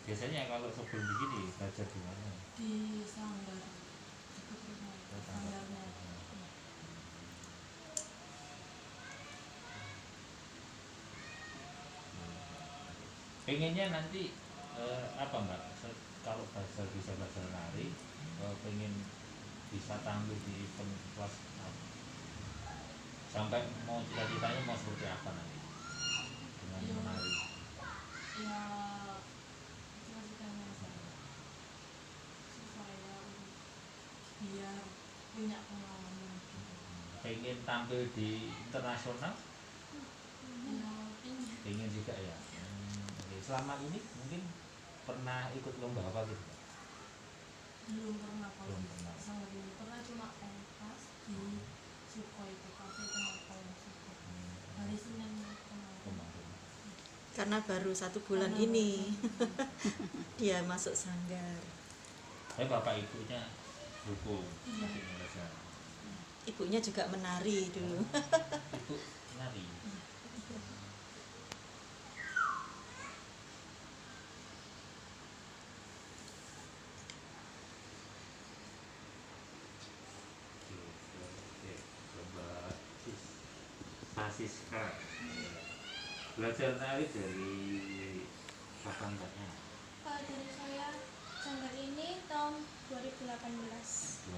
Biasanya kalau sebelum begini belajar di mana? Di Sanggar, dekat rumah itu, Sanggarnya. Pengennya nanti apa Mbak? Kalau bisa belajar nari, pengen bisa tampil di event kelas apa? Sampai mau cita-citanya mau seperti apa nanti dengan Ya, menari? ya cita-citanya saya supaya biar punya pengalaman gitu. Pengen tampil di internasional? Ya pengen. Pengen juga ya. Oke. Selama ini mungkin pernah ikut lomba apa gitu? Belum pernah kalau Belum di pernah. Sanggar ini pernah cuma pentas di Sukhoi itu kafe Tengah Sukhoi hari Senin kemarin. Kemarin. Karena baru 1 bulan Karena ini baru dia masuk sanggar. Bapak ibunya dukung Iya. masih belajar. Ibunya juga menari dulu. Ibu nari. Oke, coba Siska. Belajar nari dari kapan Mbaknya? Kalau dari saya, Sanggar ini tahun 2018. 2018.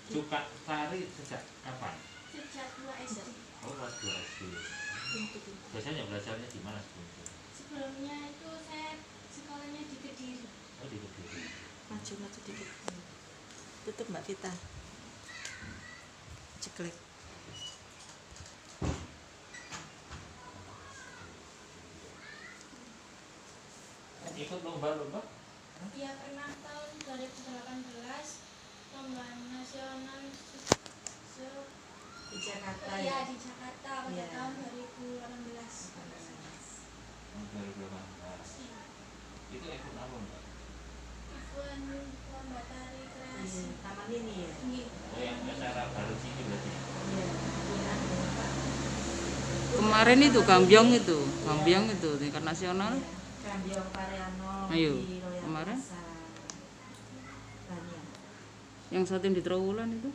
Suka tari sejak kapan? Sejak 2 SD. Oh, kelas 2 SD. Biasanya belajarnya di mana sebelumnya? Sebelumnya itu saya sekolahnya di Kediri. Oh, di Kediri. Maju dikit. Tutup Mbak Vita. Ceklek. Ikut lomba-lomba? Dia pernah tahun 2018 lomba nasional Di Jakarta ya di Jakarta pada Iya. tahun 2018. 2018. Itu ikut apa Mbak? Event lomba tari kreasi. Taman ini ya. Ini Oh, yang acara baru sini berarti. Iya. Kemarin itu Gambyong itu tingkat nasional. Gambyong Pariano Ayo, di Loyang kemarin. Plaza. Banyak. Yang satu yang di Trawulan itu.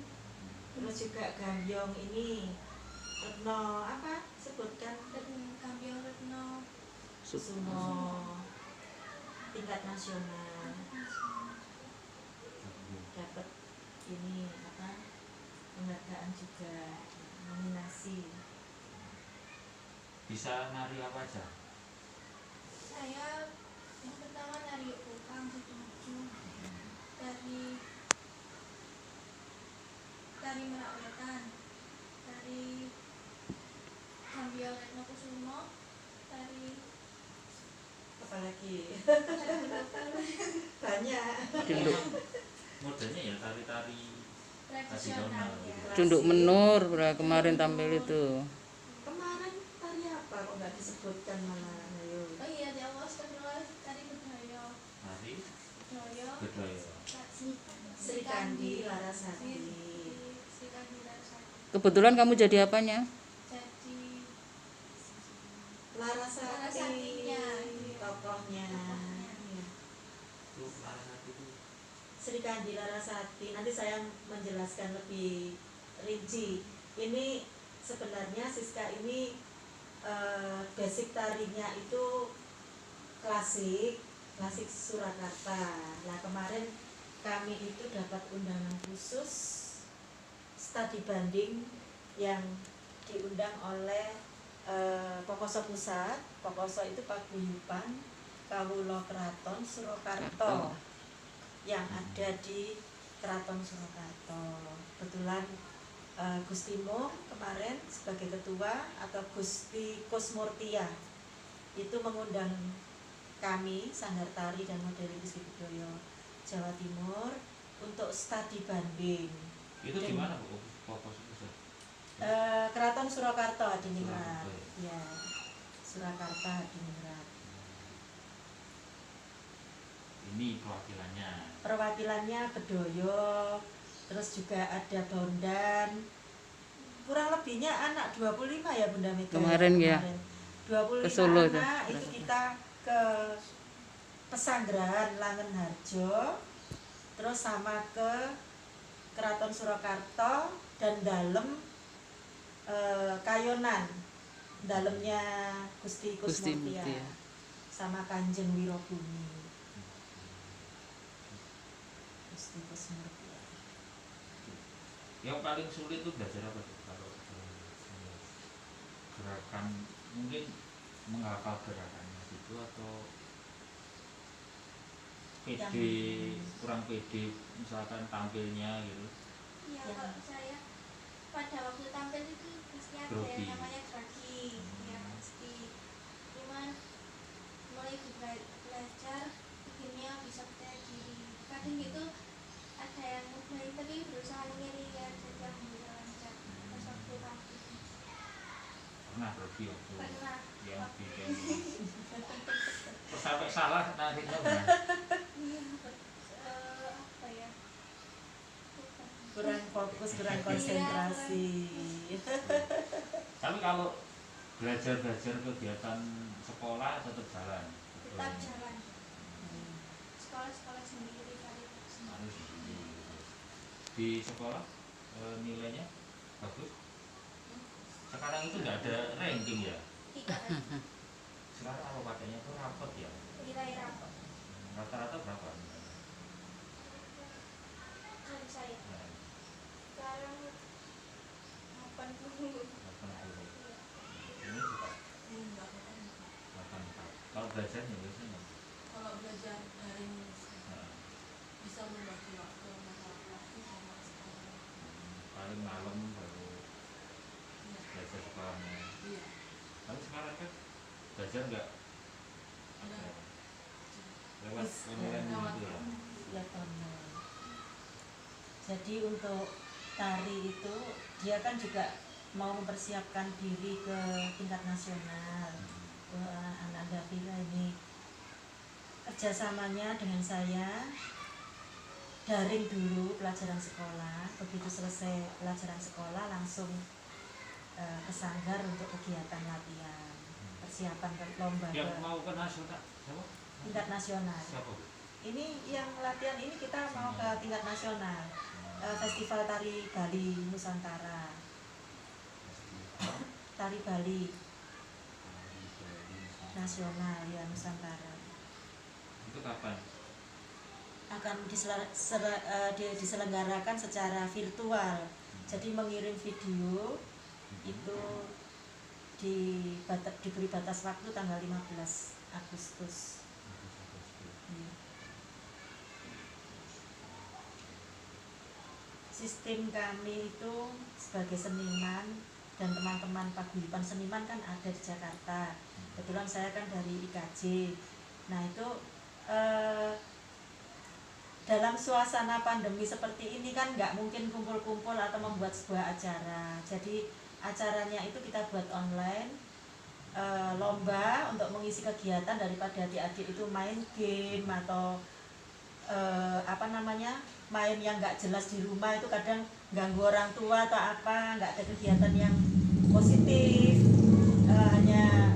Terus juga Gambyong ini Retno apa sebutkan Gambyong Retno Sumo tingkat nasional dapat ini apa penghargaan juga nominasi. Bisa nari apa aja? saya yang pertama nari ukang maju dari Merak Wetan, dari Gambyong Retno Kusumo, dari Apalagi banyak Cunduk, Modelnya ya tari-tari tradisional ya. Cunduk Menur kemarin tampil itu. kemarin tari apa kok nggak disebutkan malah ayo. Oh iya, di awal kedua tari budaya, nari budaya, budaya. Sri Kandi Larasati. Sri Kandi Larasati. Kebetulan kamu jadi apanya? Jadi Larasati Larasatinya. tokohnya. Iya. Itu Larasati itu Sri Kandi Larasati. Nanti saya menjelaskan lebih rinci. Ini sebenarnya Siska ini basic tarinya itu klasik Surakarta. Nah kemarin kami itu dapat undangan khusus studi banding yang diundang oleh Pokoso Pusat. Pokoso itu paguyuban Kawula Kraton Surakarta yang ada di Keraton Surakarta. Kebetulan Gusti Mo kemarin sebagai ketua atau Gusti Kusmurtia itu mengundang kami Sanggar Tari dan Model Rizky Budaya Jawa Timur untuk studi banding. itu di mana Bu? Fokus pusat. Keraton Surakarta Adiningrat. Surakarta. Ya, Surakarta Adiningrat. Ini perwakilannya. Perwakilannya Bedoyo, terus juga ada Bondan. Kurang lebihnya anak 25 ya Bunda Mega. Kemarin ya. 25 Ke Solo tuh. anak itu kita ke Pesanggerahan Langenharjo, terus sama ke Keraton Surakarta dan dalem Kayonan, dalemnya Gusti Gusti Kusmutia Mutia. sama Kanjeng Wirobumi. Gusti Kusmutia. Yang paling sulit itu belajar apa tuh kalau gerakan, mungkin menghafal gerakannya gitu atau pede, kurang pede misalkan tampilnya gitu. Ya Yang- kalau saya pada waktu tampil itu pasti ada Grogi. yang namanya grogi, ya pasti. Cuman mulai belajar bikinnya bisa percaya diri. Kadang itu ada yang mulai tapi berusaha ngeliat saja bisa lancar pas waktu tampil. Pernah grogi waktu Pernah. yang bikin terus sampai salah nariknya benar. Iya, apa ya? Lupa. Kurang fokus, kurang konsentrasi. Tapi kalau belajar kegiatan sekolah tetap jalan. Tetap jalan. Sekolah sendiri cari sendiri. Harus di sekolah nilainya bagus. Sekarang itu nggak ada ranking ya. Tidak ada. Sekarang apa pakainya itu rapot ya. Nilai rapor Rata-rata berapa? dari saya. Nah, Sekarang 80. 80. Ini juga 84. Kalau belajarnya biasanya. Kalau belajar daring Nah, bisa membagi waktu antara praktis sama sekolah. paling malam baru Iya. belajar sekolahnya. Iya. Tapi sekarang kan belajar nggak ada Ada. lewat Yes, online lewat gitu ya. Lihat online. Jadi untuk tari itu dia kan juga mau mempersiapkan diri ke tingkat nasional. Anak Davira ini kerjasamanya dengan saya daring dulu pelajaran sekolah, begitu selesai pelajaran sekolah langsung ke sanggar untuk kegiatan latihan, persiapan ke lomba Yang ke mau ke nasional siapa? tingkat nasional. Siapa? Bu? Ini yang latihan ini kita mau ke tingkat nasional, Festival Tari Bali Nusantara, Tari Bali Nasional ya Nusantara. Itu kapan? Akan diselenggarakan secara virtual. Jadi mengirim video itu diberi batas waktu tanggal 15 Agustus. Iya. Sistem kami itu sebagai seniman dan teman-teman paguyuban seniman kan ada di Jakarta. Kebetulan saya kan dari IKJ. Nah itu dalam suasana pandemi seperti ini kan nggak mungkin kumpul-kumpul atau membuat sebuah acara. Jadi acaranya itu kita buat online, lomba untuk mengisi kegiatan daripada adik-adik itu main game atau main yang nggak jelas di rumah itu kadang ganggu orang tua atau apa, nggak ada kegiatan yang positif, hanya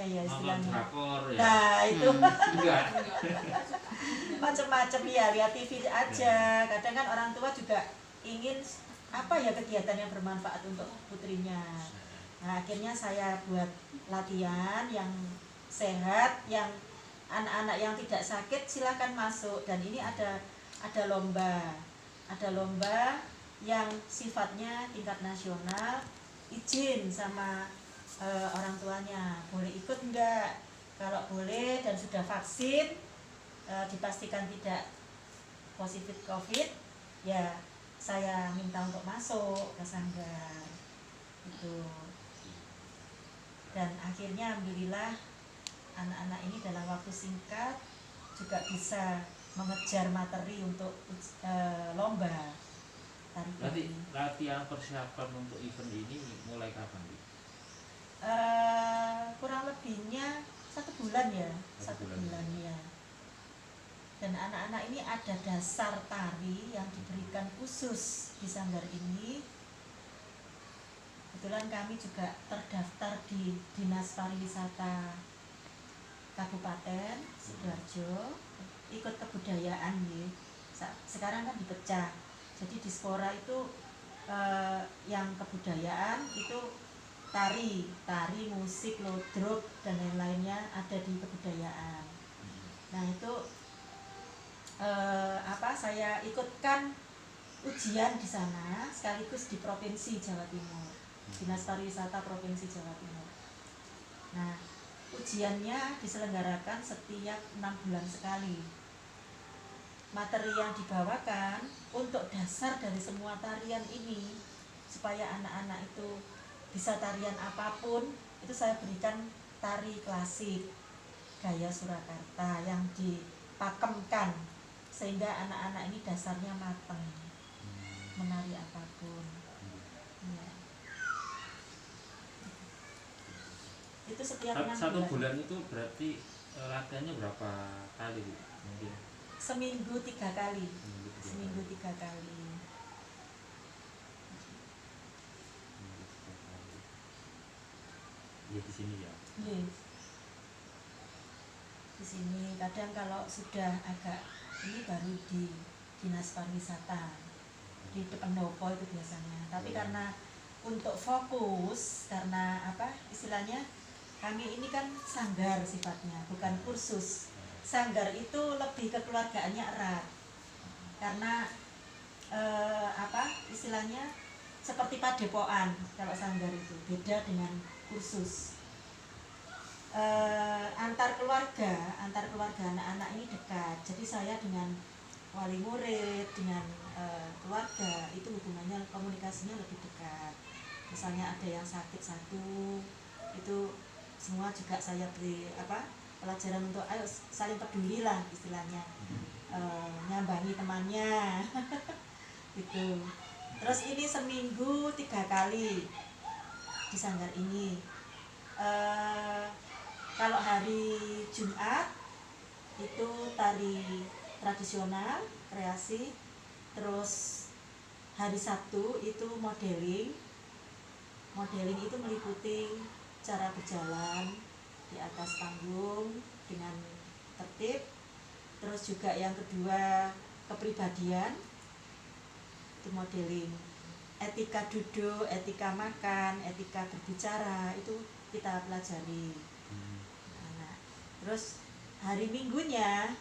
ya Nonton istilahnya. drakor ya. Nah itu Enggak. macam-macam ya, lihat TV aja. Kadang kan orang tua juga ingin kegiatan yang bermanfaat untuk putrinya. Nah akhirnya saya buat latihan yang sehat, yang anak-anak yang tidak sakit silahkan masuk. Dan ini ada lomba yang sifatnya tingkat nasional, izin sama orang tuanya, boleh ikut enggak? Kalau boleh dan sudah vaksin, dipastikan tidak positif COVID, ya saya minta untuk masuk ke sanggar itu. Dan akhirnya alhamdulillah anak-anak ini dalam waktu singkat juga bisa mengejar materi untuk lomba tari Nanti Bali. latihan persiapan untuk event ini mulai kapan, Bu? Kurang lebihnya 1 bulan ya, Satu 1 bulan. bulan ya. Dan anak-anak ini ada dasar tari yang diberikan khusus di sanggar ini. kebetulan kami juga terdaftar di Dinas Pariwisata Kabupaten Sidoarjo, ikut kebudayaan nih. Sekarang kan dipecah. Jadi Dispora itu yang kebudayaan itu tari, musik, lodrok dan lain-lainnya ada di kebudayaan. Nah itu saya ikutkan ujian di sana sekaligus di Provinsi Jawa Timur, Dinas Pariwisata Provinsi Jawa Timur. Nah ujiannya diselenggarakan setiap 6 bulan sekali. Materi yang dibawakan untuk dasar dari semua tarian ini supaya anak-anak itu bisa tarian apapun, itu saya berikan tari klasik gaya Surakarta yang dipakemkan sehingga anak-anak ini dasarnya matang menari apapun ya. Itu setiap 6 Satu bulan. bulan itu berarti latihannya berapa kali Bu? Mungkin Seminggu 3 kali. Seminggu 3 kali. Ya di sini ya. Yes. Di sini kadang kalau sudah agak ini baru di Dinas Pariwisata di Pendopo itu biasanya. Tapi karena untuk fokus, karena istilahnya kami ini kan sanggar sifatnya, bukan kursus. Sanggar itu lebih kekeluargaannya erat karena istilahnya seperti padepokan. Kalau sanggar itu beda dengan kursus. Antar keluarga anak-anak ini dekat. Jadi saya dengan wali murid, dengan keluarga itu hubungannya, komunikasinya lebih dekat. Misalnya ada yang sakit satu, itu semua juga saya beri pelajaran untuk ayo saling peduli lah istilahnya, nyambangi temannya gitu. Terus ini seminggu 3 kali di sanggar ini. Kalau hari Jumat itu tari tradisional kreasi, terus hari Sabtu itu modeling itu meliputi cara berjalan di atas panggung dengan tertib. Terus juga yang kedua kepribadian itu modeling, etika duduk, etika makan, etika berbicara itu kita pelajari. Nah, terus hari Minggunya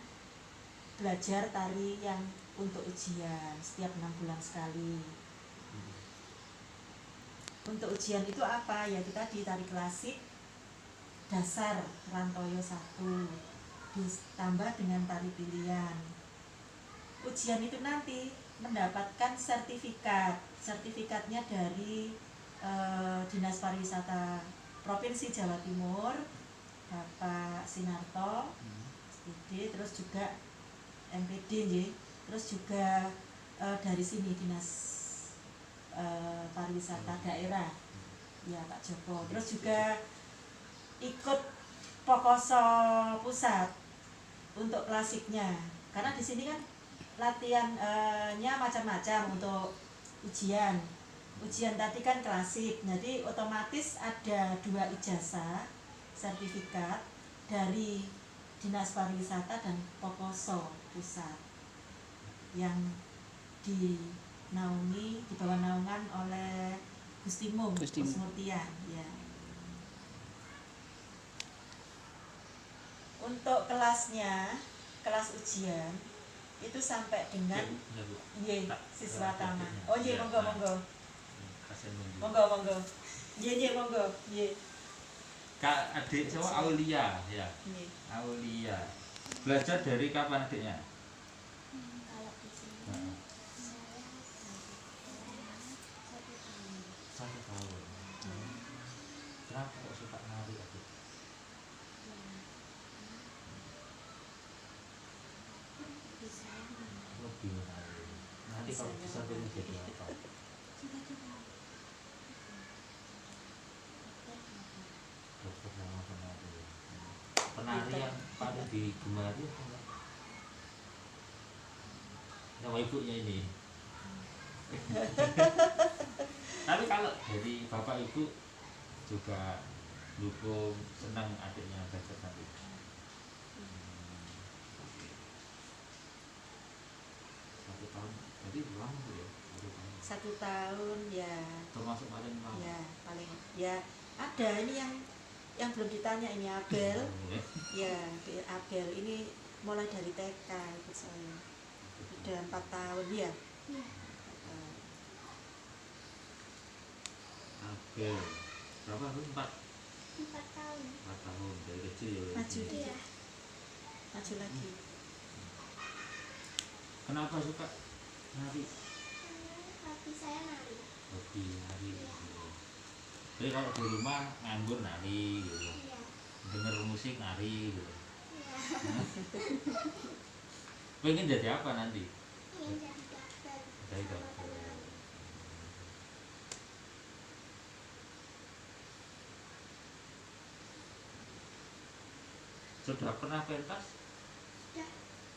belajar tari yang untuk ujian setiap 6 bulan sekali. Untuk ujian itu apa? Ya kita di tari klasik dasar Rantoyo 1 ditambah dengan tari pilihan. Ujian itu nanti mendapatkan sertifikatnya dari Dinas Pariwisata Provinsi Jawa Timur, Bapak Sinarto SPD, terus juga MPD, terus juga dari sini Dinas Pariwisata Daerah ya Pak Joko. Terus juga ikut Pokoso Pusat untuk klasiknya, karena di sini kan latihannya macam-macam. Untuk ujian tadi kan klasik, jadi otomatis ada 2 ijazah sertifikat dari Dinas Pariwisata dan Pokoso Pusat yang di bawah naungan oleh Gustimung Kusmurtian ya. Untuk kelas ujian itu sampai dengan siswa taman. Oh iya, monggo. Monggo. Iya, monggo. Iya. Kak adik sama Aulia ya. Aulia. Belajar dari kapan adiknya? Kalau di sini saya 1 tahun. Kenapa kok suka nari adik? Lebih menari. Nanti kalau bisa pilih jadi apa? Dokter sama penari. Penari yang paling digemari apa? Nama ibunya ini. Tapi kalau dari bapak ibu juga dukung, senang adiknya belajar nanti. Satu tahun, jadi lama tuh ya. 1 tahun ya. Termasuk paling lama. Ya paling ya ada ini yang belum ditanya ini Abel. Ya Abel ini mulai dari TK ikut saya. Sudah 4 tahun ya. Iya. Abel berapa tahun? 4 tahun. 4 tahun dari kecil ya. Maju berarti. dikit. Iya. Maju lagi. Kenapa suka nari? Hobi saya nari. Hobi nari. Iya. Jadi kalau di rumah nganggur nari gitu, Iya. denger musik nari gitu. Iya. Pengen jadi apa nanti? Ingin jadi dokter. Jadi sama dokter. teman. Sudah pernah pentas? Sudah.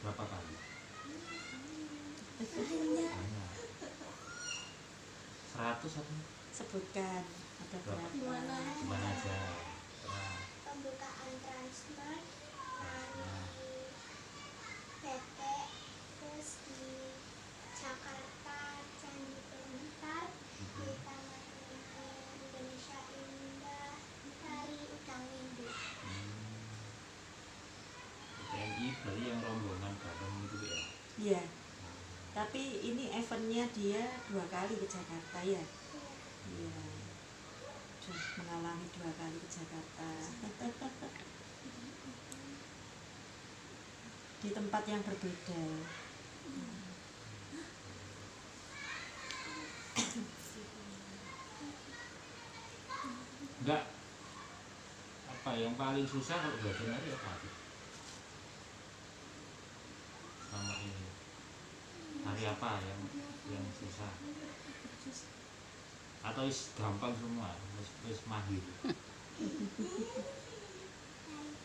Berapa kali? Banyak. Banyak. 100 atau Sebutkan ada Berapa? berapa? Gimana? gimana aja? Pernah. Pembukaan Transmart, nari PT, terus di Jakarta Candi Bentar, di Taman Mini Indonesia Indah, nari Udang Windu. TNI berarti yang rombongan bareng itu ya? Iya. Tapi ini eventnya dia 2 kali ke Jakarta ya. Iya. Sudah mengalami 2 kali ke Jakarta. Di tempat yang berbeda. Enggak, apa yang paling susah kalau belajar nari apa itu? Sama ini nari apa yang susah? Atau gampang semua, wis mahir?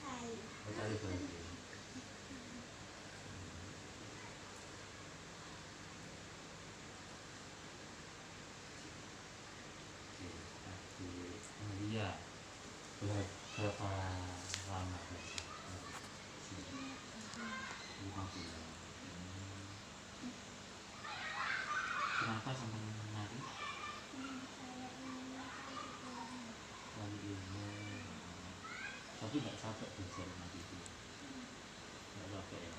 Nari Oh, tari Bali. Iya, berapa lama belajar? 5 bulan. Kenapa sampai nari? saya ingin makan di bulan. Kali ilmu. Tapi nggak capek belajar nari itu? Nggak capek ya?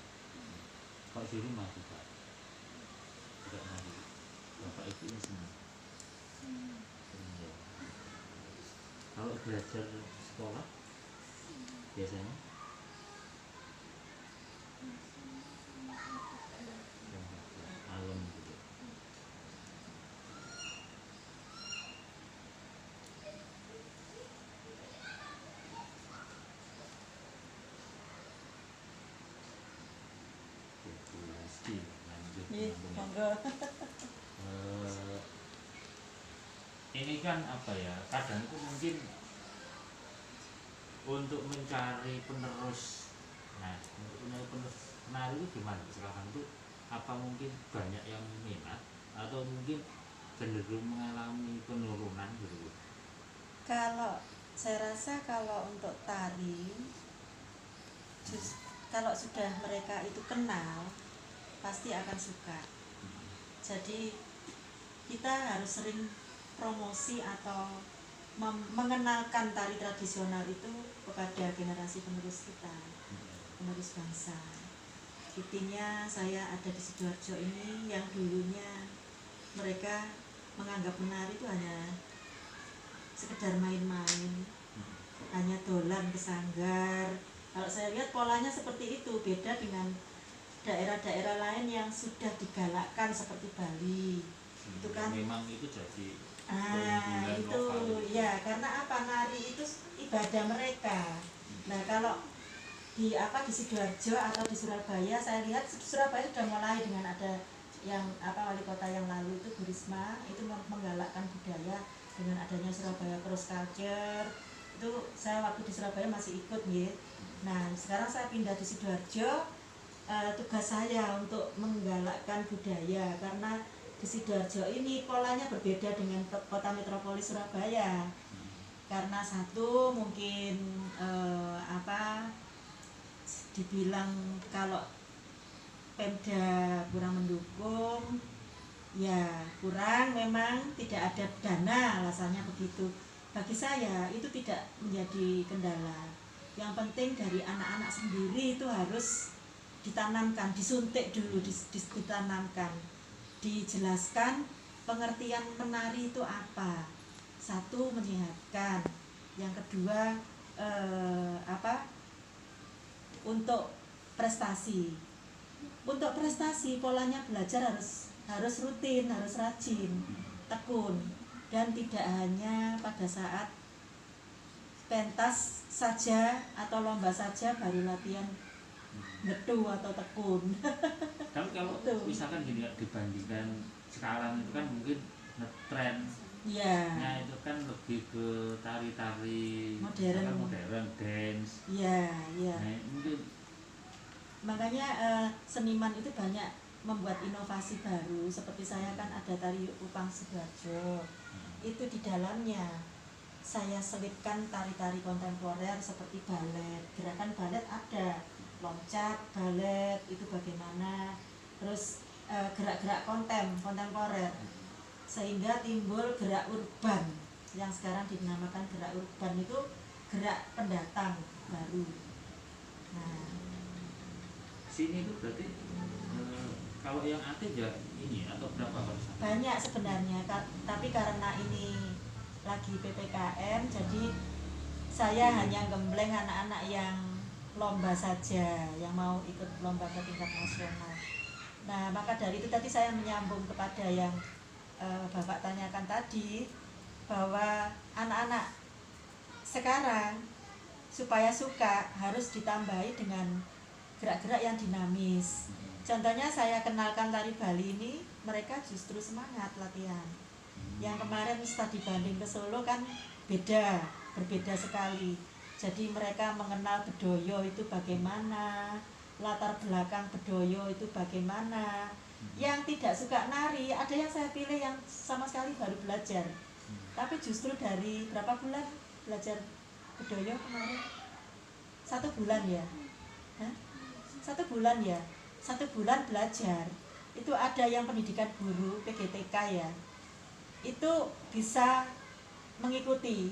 Kalau di rumah juga tidak nari. Bapak ibu ini senang. Senang ya. Kalau belajar sekolah biasanya malam gitu. Pasti lanjut Nih, nyambung ya. monggo. Eh, ini kan apa ya, kadang itu mungkin untuk mencari penerus, nah untuk mencari penerus penari itu gimana sekarang itu? Apa mungkin banyak yang minat atau mungkin cenderung mengalami penurunan gitu? Kalau saya rasa kalau untuk tari kalau sudah mereka itu kenal pasti akan suka. Jadi kita harus sering promosi atau mengenalkan tari tradisional itu kepada generasi penerus kita, penerus bangsa. Intinya saya ada di Sidoarjo ini yang dulunya mereka menganggap menari itu hanya sekedar main-main, hanya dolan ke sanggar. Kalau saya lihat polanya seperti itu, beda dengan daerah-daerah lain yang sudah digalakkan seperti Bali. Itu kan memang itu jadi ah keunggulan itu lokal. ya, karena apa, nari itu ibadah mereka. Nah kalau di Sidoarjo atau di Surabaya, saya lihat Surabaya sudah mulai dengan ada yang wali kota yang lalu itu Bu Risma itu menggalakkan budaya dengan adanya Surabaya Cross Culture. Itu saya waktu di Surabaya masih ikut ya. Nah sekarang saya pindah di Sidoarjo, tugas saya untuk menggalakkan budaya, karena di Sidoarjo ini polanya berbeda dengan kota metropolis Surabaya. Karena satu mungkin dibilang kalau Pemda kurang mendukung, ya kurang, memang tidak ada dana, alasannya begitu. Bagi saya itu tidak menjadi kendala. Yang penting dari anak-anak sendiri itu harus ditanamkan, disuntik dulu, ditanamkan, dijelaskan pengertian menari itu apa. Satu, menyehatkan. Yang kedua, untuk prestasi. Untuk prestasi polanya belajar harus rutin, harus rajin, tekun, dan tidak hanya pada saat pentas saja atau lomba saja baru latihan getu atau tekun. Tapi kalau Betul. misalkan gini ya, dibandingkan sekarang itu kan mungkin ngetren Iya. nya itu kan lebih ke tari-tari Modern. misalkan modern, dance. Iya, iya. Nah, mungkin Makanya seniman itu banyak membuat inovasi baru. Seperti saya kan ada tari Upang Sidoarjo. Itu di dalamnya saya selipkan tari-tari kontemporer seperti balet. Gerakan balet ada, loncat, balet itu bagaimana. Terus gerak-gerak kontemporer. Sehingga timbul gerak urban yang sekarang dinamakan gerak urban, itu gerak pendatang baru. Nah, sini itu berarti kalau yang aktif ya ini atau berapa kalau sampai? banyak sebenarnya, tapi karena ini lagi PPKM, jadi saya hanya gembleng anak-anak yang lomba saja, yang mau ikut lomba ke tingkat nasional. Nah, maka dari itu tadi saya menyambung kepada yang Bapak tanyakan tadi, bahwa anak-anak sekarang supaya suka harus ditambahi dengan gerak-gerak yang dinamis. Contohnya saya kenalkan tari Bali ini, mereka justru semangat latihan. Yang kemarin studi banding ke Solo kan berbeda sekali. Jadi mereka mengenal bedoyo itu bagaimana, latar belakang bedoyo itu bagaimana. Yang tidak suka nari, ada yang saya pilih yang sama sekali baru belajar. Tapi justru dari berapa bulan belajar bedoyo kemarin? 1 bulan ya? Hah? 1 bulan ya? 1 bulan belajar. Itu ada yang pendidikan guru PGTK ya, itu bisa mengikuti.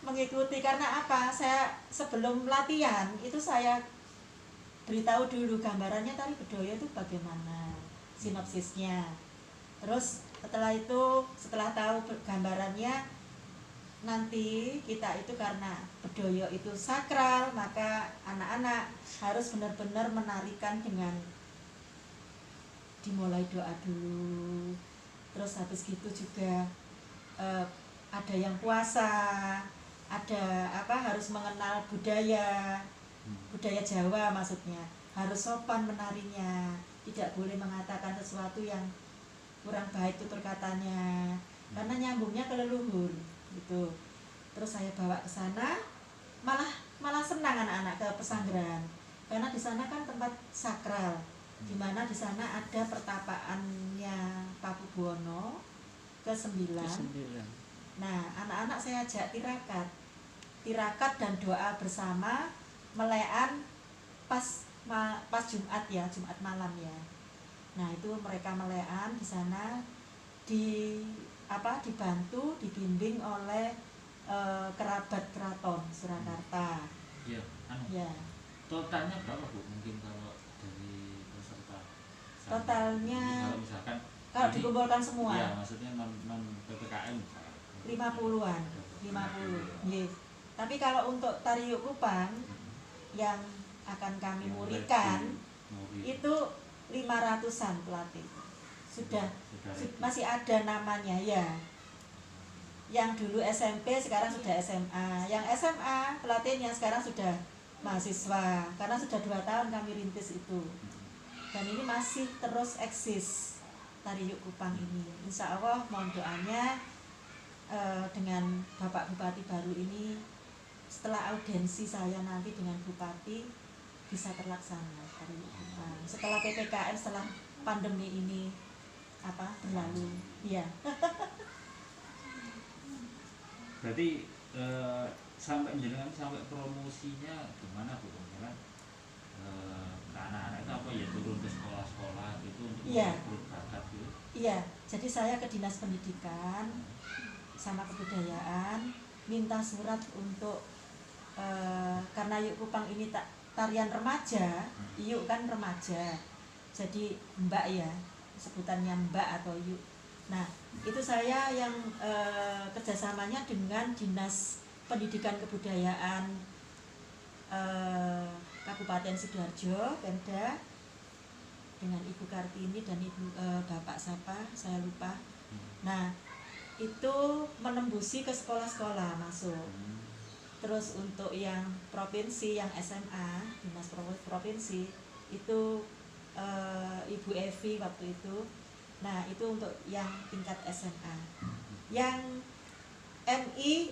Mengikuti karena apa? Saya sebelum latihan itu saya beritahu dulu gambarannya tari bedoyo itu bagaimana, sinopsisnya. Terus setelah tahu gambarannya, nanti kita itu karena bedoyo itu sakral, maka anak-anak harus benar-benar menarikan dengan dimulai doa dulu. Terus habis gitu juga ada yang puasa, ada harus mengenal budaya Jawa, maksudnya harus sopan menarinya, tidak boleh mengatakan sesuatu yang kurang baik tutur katanya, karena nyambungnya ke leluhur gitu. Terus saya bawa ke sana, malah senang anak-anak ke pesanggeran, karena di sana kan tempat sakral, di mana di sana ada pertapaannya Paku Buwono ke-9. Nah, anak-anak saya ajak tirakat dan doa bersama, melean pas Jumat ya, Jumat malam ya. Nah, itu mereka melean di sana, dibantu, dibimbing oleh kerabat keraton Surakarta. Iya, Ya. Totalnya berapa Bu? Mungkin kalau dari peserta. Totalnya kalau misalkan kalau ini, dikumpulkan semua iya, maksudnya non PPKM misalkan. 50-an, 50. Nggih. Tapi kalau untuk tari Yuk Kupang yang akan kami Yang muridkan Muri. itu 500-an pelatih. Sudah masih ada namanya ya. Yang dulu SMP sekarang sudah SMA. Yang SMA pelatihnya sekarang sudah mahasiswa, karena sudah 2 tahun kami rintis itu. Dan ini masih terus eksis tari Yuk Kupang ini. Insya Allah mohon doanya dengan Bapak Bupati baru ini, setelah audiensi saya nanti dengan Bupati, bisa terlaksana tari Yuk Kupang. Setelah PPKM, setelah pandemi ini berlalu. Iya. Berarti sampai jenengan sampai promosinya gimana Bu? Misalkan ke anak-anak itu apa ya, turun ke sekolah-sekolah itu untuk Iya. merekrut bakat gitu. Iya, jadi saya ke Dinas Pendidikan sama Kebudayaan minta surat untuk karena Yuk Kupang ini tarian remaja, Yuk kan remaja, jadi Mbak ya, sebutannya Mbak atau Yuk. Nah, itu saya yang kerjasamanya dengan Dinas Pendidikan Kebudayaan Kabupaten Sidoarjo, Pemda, dengan Ibu Kartini dan Ibu Bapak siapa, saya lupa. Nah, itu menembusi ke sekolah-sekolah masuk. Terus untuk yang provinsi, yang SMA, Dinas Provinsi, itu Ibu Evi waktu itu. Nah, itu untuk yang tingkat SMA. Yang MI,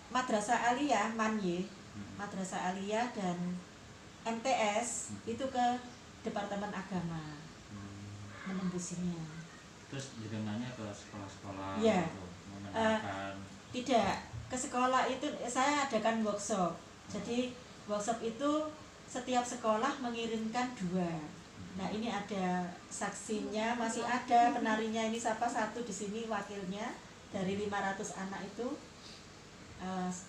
Madrasah Aliyah, MANY, Madrasah Aliyah dan MTS, itu ke Departemen Agama menembusinya. Terus jenengannya ke sekolah-sekolah Iya. gitu, mengenalkan. Tidak, ke sekolah itu saya adakan workshop. Jadi workshop itu setiap sekolah mengirimkan 2. Nah, ini ada saksinya, masih ada penarinya, ini siapa satu di sini wakilnya dari 500 anak itu,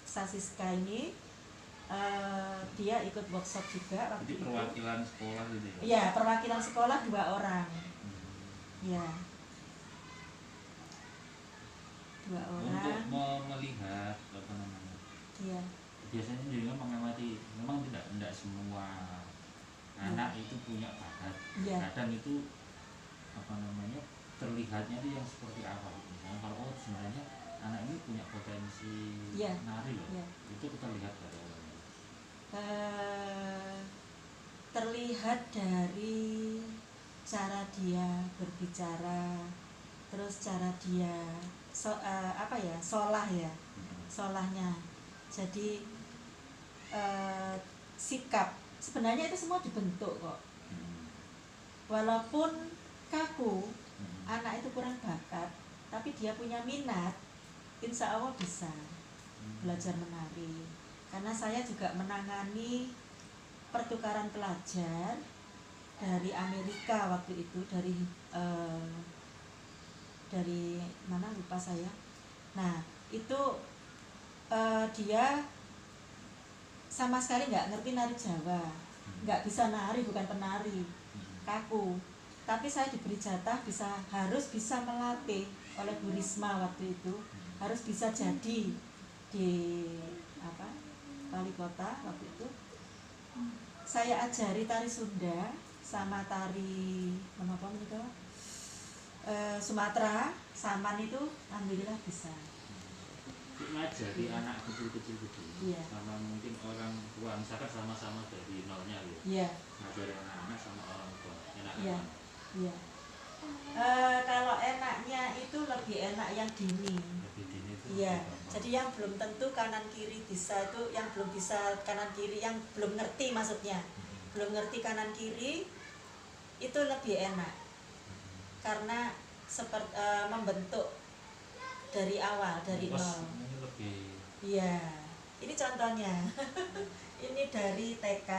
Sasiska ini, dia ikut workshop juga waktu Jadi itu. perwakilan sekolah gitu ya? Iya, perwakilan sekolah 2 orang. Ya, 2 Untuk orang. melihat apa namanya, Iya. biasanya juga mengamati, memang tidak semua anak itu punya bakat. Iya. Kadang itu apa namanya, terlihatnya itu yang seperti apa gitu. Misalnya kalau sebenarnya anak ini punya potensi Iya. nari loh, Iya. itu kita lihat dari awalnya. Terlihat dari cara dia berbicara, terus cara dia solah ya, solahnya. Jadi sikap sebenarnya itu semua dibentuk kok. Walaupun kaku, anak itu kurang bakat, tapi dia punya minat, insya Allah bisa belajar menari. Karena saya juga menangani pertukaran pelajar dari Amerika waktu itu, dari mana lupa saya. Nah, itu dia sama sekali nggak ngerti nari Jawa, nggak bisa nari, bukan penari, kaku. Tapi saya diberi jatah harus bisa melatih oleh Bu Risma waktu itu, harus bisa jadi di wali kota waktu itu. Saya ajari tari Sunda sama tari Sumatera, Saman itu alhamdulillah bisa. Ngajari anak kecil-kecil gitu, Iya. sama mungkin orang tua, misalkan sama-sama dari nolnya gitu. Iya. Ngajari anak-anak sama orang tua, enak Iya. mana? Iya. Kalau enaknya itu lebih enak yang dini. Lebih dini itu Iya. lebih gampang. Jadi yang belum tentu kanan kiri bisa itu, yang belum bisa kanan kiri, yang belum ngerti maksudnya, belum ngerti kanan kiri itu lebih enak. Karena seperti membentuk dari awal, dari Pas nol. ini lebih Iya. Ini contohnya. Ini dari TK